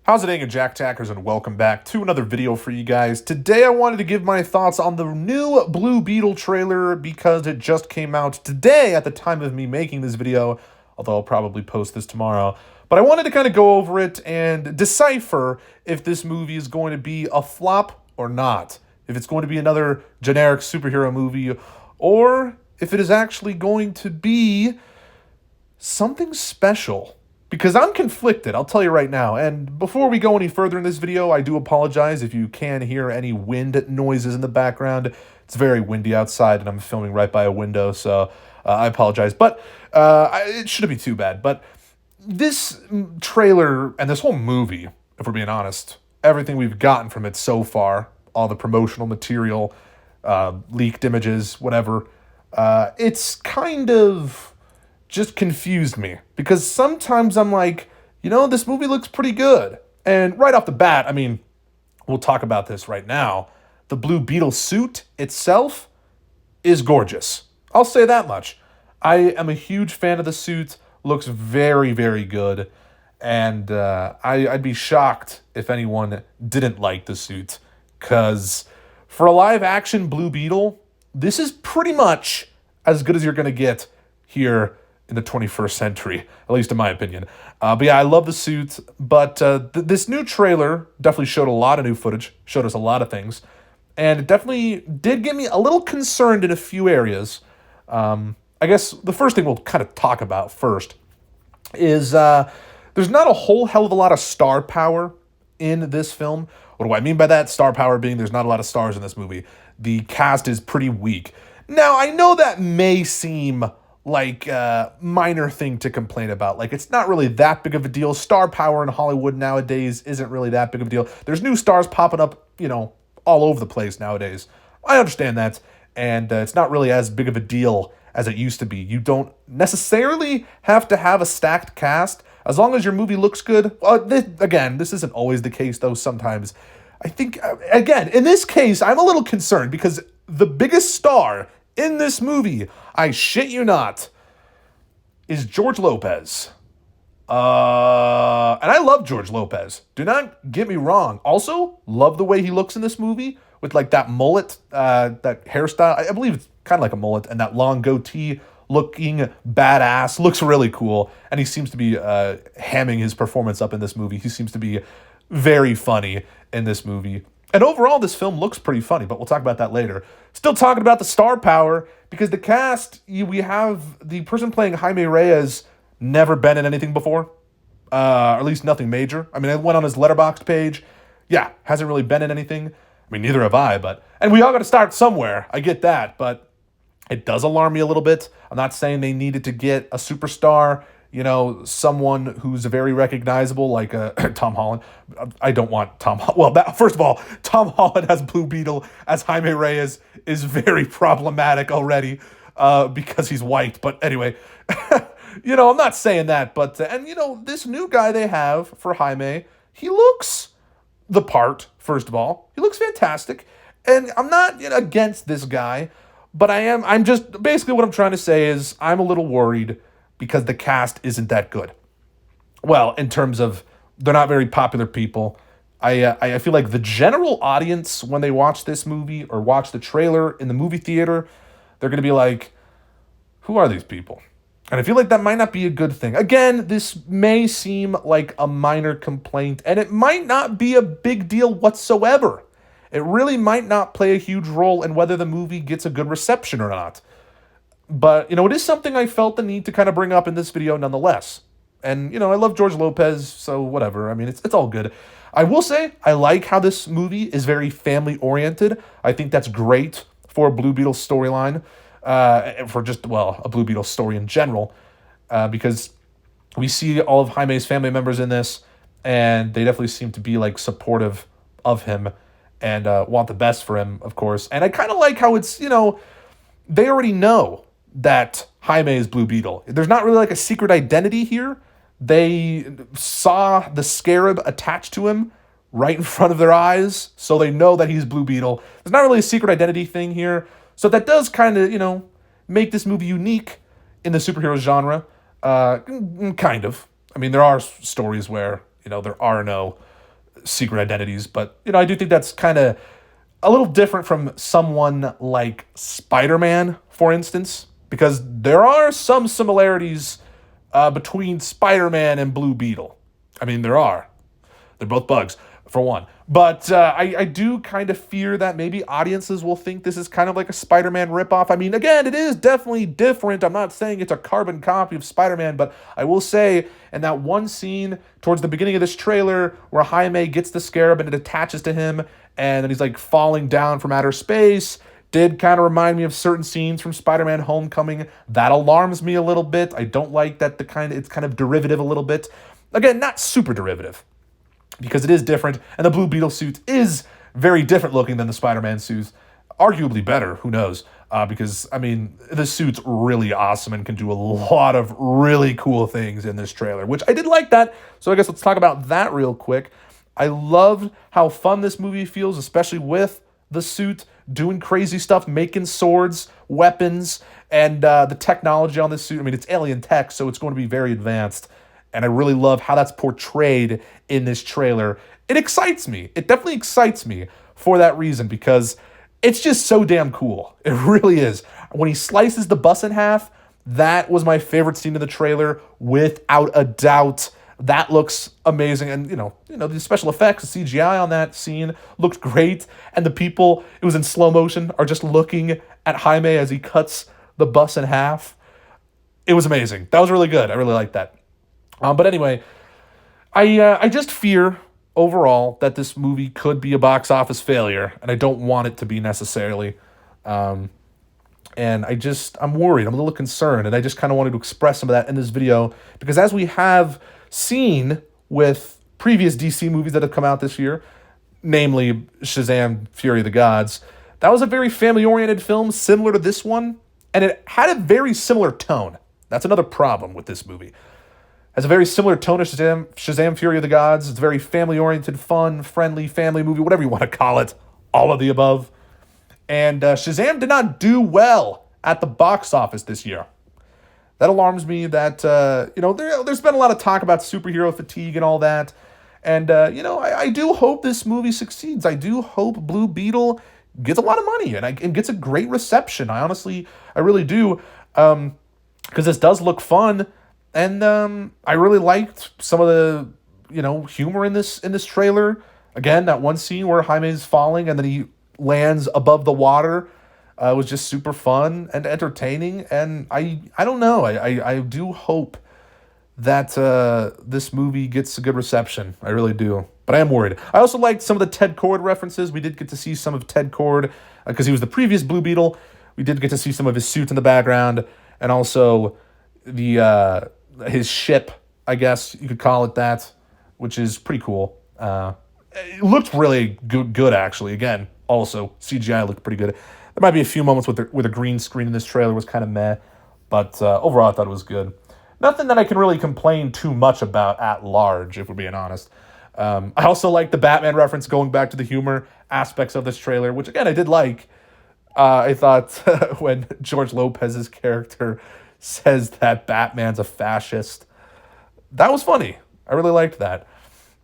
How's it going, Jack Tackers, and welcome back to another video for you guys. Today I wanted to give my thoughts on the new Blue Beetle trailer because it just came out today at the time of me making this video, although I'll probably post this tomorrow. But I wanted to kind of go over it and decipher if this movie is going to be a flop or not. If it's going to be another generic superhero movie, or if it is actually going to be something special. Because I'm conflicted, I'll tell you right now. And before we go any further in this video, I do apologize if you can hear any wind noises in the background. It's very windy outside, and I'm filming right by a window, so I apologize. But it shouldn't be too bad. But this trailer and this whole movie, if we're being honest, everything we've gotten from it so far, all the promotional material, leaked images, whatever, it's kind of just confused me because sometimes I'm like, this movie looks pretty good. And right off the bat, I mean, we'll talk about this right now. The Blue Beetle suit itself is gorgeous. I'll say that much. I am a huge fan of the suit. Looks very, very good. And I'd be shocked if anyone didn't like the suit. Because for a live action Blue Beetle, this is pretty much as good as you're going to get here in the 21st century, at least in my opinion. But yeah, I love the suit. But this new trailer definitely showed a lot of new footage, showed us a lot of things. And it definitely did get me a little concerned in a few areas. I guess the first thing we'll kind of talk about first is there's not a whole hell of a lot of star power in this film. What do I mean by that? Star power being there's not a lot of stars in this movie. The cast is pretty weak. Now, I know that may seem like a minor thing to complain about. Like, it's not really that big of a deal. Star power in Hollywood nowadays isn't really that big of a deal. There's new stars popping up, all over the place nowadays. I understand that, and it's not really as big of a deal as it used to be. You don't necessarily have to have a stacked cast as long as your movie looks good. This isn't always the case, though. Sometimes I think, again, in this case, I'm a little concerned because the biggest star in this movie, I shit you not, is George Lopez. And I love George Lopez. Do not get me wrong. Also, love the way he looks in this movie with like that mullet, that hairstyle. I believe it's kind of like a mullet, and that long goatee looking badass. Looks really cool. And he seems to be hamming his performance up in this movie. He seems to be very funny in this movie. And overall, this film looks pretty funny, but we'll talk about that later. Still talking about the star power, because the cast, we have the person playing Jaime Reyes never been in anything before, or at least nothing major. I mean, I went on his Letterboxd page. Yeah, hasn't really been in anything. I mean, neither have I, and we all got to start somewhere. I get that, but it does alarm me a little bit. I'm not saying they needed to get a superstar, someone who's very recognizable, like Tom Holland. I don't want Tom Holland. Well, first of all, Tom Holland as Blue Beetle, as Jaime Reyes, is very problematic already because he's white. But anyway, I'm not saying that. But, this new guy they have for Jaime, he looks the part, first of all. He looks fantastic. And I'm not against this guy, but I'm just, basically what I'm trying to say is I'm a little worried because the cast isn't that good. Well, in terms of they're not very popular people. I feel like the general audience, when they watch this movie or watch the trailer in the movie theater, they're going to be like, who are these people? And I feel like that might not be a good thing. Again, this may seem like a minor complaint, and it might not be a big deal whatsoever. It really might not play a huge role in whether the movie gets a good reception or not. But, it is something I felt the need to kind of bring up in this video nonetheless. And, I love George Lopez, so whatever. I mean, it's all good. I will say, I like how this movie is very family-oriented. I think that's great for a Blue Beetle storyline, for just, a Blue Beetle story in general, because we see all of Jaime's family members in this, and they definitely seem to be, supportive of him and want the best for him, of course. And I kind of like how it's, they already know that Jaime is Blue Beetle. There's not really a secret identity here. They saw the scarab attached to him right in front of their eyes, so they know that he's Blue Beetle. There's not really a secret identity thing here. So that does kind of, make this movie unique in the superhero genre. Kind of. I mean, there are stories where, there are no secret identities. But, I do think that's kind of a little different from someone like Spider-Man, for instance, because there are some similarities between Spider-Man and Blue Beetle. I mean, there are. They're both bugs, for one. But I do kind of fear that maybe audiences will think this is kind of like a Spider-Man ripoff. I mean, again, it is definitely different. I'm not saying it's a carbon copy of Spider-Man, but I will say in that one scene towards the beginning of this trailer where Jaime gets the scarab and it attaches to him, and then he's like falling down from outer space, did kind of remind me of certain scenes from Spider-Man Homecoming. That alarms me a little bit. I don't like that it's kind of derivative a little bit. Again, not super derivative, because it is different, and the Blue Beetle suit is very different looking than the Spider-Man suits. Arguably better, who knows? Because, I mean, the suit's really awesome and can do a lot of really cool things in this trailer, which I did like that. So I guess let's talk about that real quick. I loved how fun this movie feels, especially with the suit, doing crazy stuff, making swords, weapons, and the technology on this suit. I mean, it's alien tech, so it's going to be very advanced. And I really love how that's portrayed in this trailer. It excites me. It definitely excites me for that reason, because it's just so damn cool. It really is. When he slices the bus in half, that was my favorite scene of the trailer, without a doubt. That looks amazing. And, the special effects, the CGI on that scene looked great. And the people, it was in slow motion, are just looking at Jaime as he cuts the bus in half. It was amazing. That was really good. I really liked that. But anyway, I just fear overall that this movie could be a box office failure, and I don't want it to be necessarily. And I'm worried. I'm a little concerned, and I just kind of wanted to express some of that in this video, because as we have seen with previous DC movies that have come out this year, namely Shazam! Fury of the Gods, that was a very family-oriented film similar to this one, and it had a very similar tone. That's another problem with this movie. Has a very similar tone to Shazam! Fury of the Gods. It's very family-oriented, fun, friendly, family movie, whatever you want to call it. All of the above. And Shazam did not do well at the box office this year. That alarms me that, there's been a lot of talk about superhero fatigue and all that. And, I do hope this movie succeeds. I do hope Blue Beetle gets a lot of money and gets a great reception. I really do. Because this does look fun. And I really liked some of the, humor in this trailer. Again, that one scene where Jaime's falling and then he lands above the water was just super fun and entertaining. And I don't know. I do hope that this movie gets a good reception. I really do. But I am worried. I also liked some of the Ted Kord references. We did get to see some of Ted Kord because he was the previous Blue Beetle. We did get to see some of his suit in the background, and also his ship, I guess you could call it that, which is pretty cool. It looked really good actually. Again, also CGI looked pretty good. There might be a few moments with a green screen in this trailer was kind of meh, but overall I thought it was good. Nothing that I can really complain too much about at large, if we're being honest. I also like the Batman reference, going back to the humor aspects of this trailer, which again I did like. I thought when George Lopez's character says that Batman's a fascist, that was funny. I really liked that.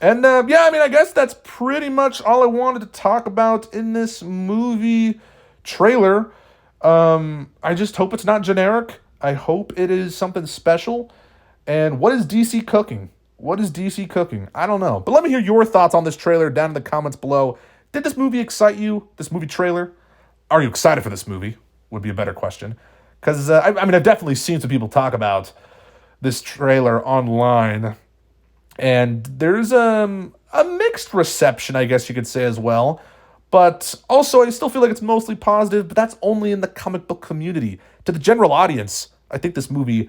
And I guess that's pretty much all I wanted to talk about in this movie trailer. I just hope it's not generic. I hope it is something special. And what is DC cooking? What is DC cooking? I don't know. But let me hear your thoughts on this trailer down in the comments below. Did this movie excite you? This movie trailer? Are you excited for this movie? Would be a better question. Because, I've definitely seen some people talk about this trailer online. And there's a mixed reception, I guess you could say, as well. But also, I still feel like it's mostly positive, but that's only in the comic book community. To the general audience, I think this movie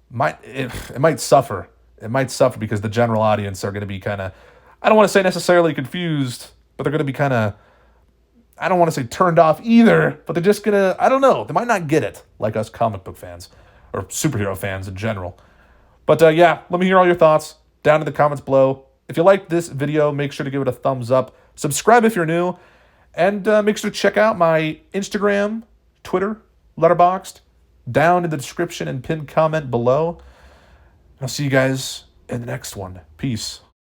might suffer. It might suffer because the general audience are going to be kind of, I don't want to say necessarily confused, but they're going to be kind of, I don't want to say turned off either, but they're just going to, I don't know, they might not get it like us comic book fans or superhero fans in general. But let me hear all your thoughts down in the comments below. If you liked this video, make sure to give it a thumbs up. Subscribe if you're new, and make sure to check out my Instagram, Twitter, Letterboxd, down in the description and pinned comment below. I'll see you guys in the next one. Peace.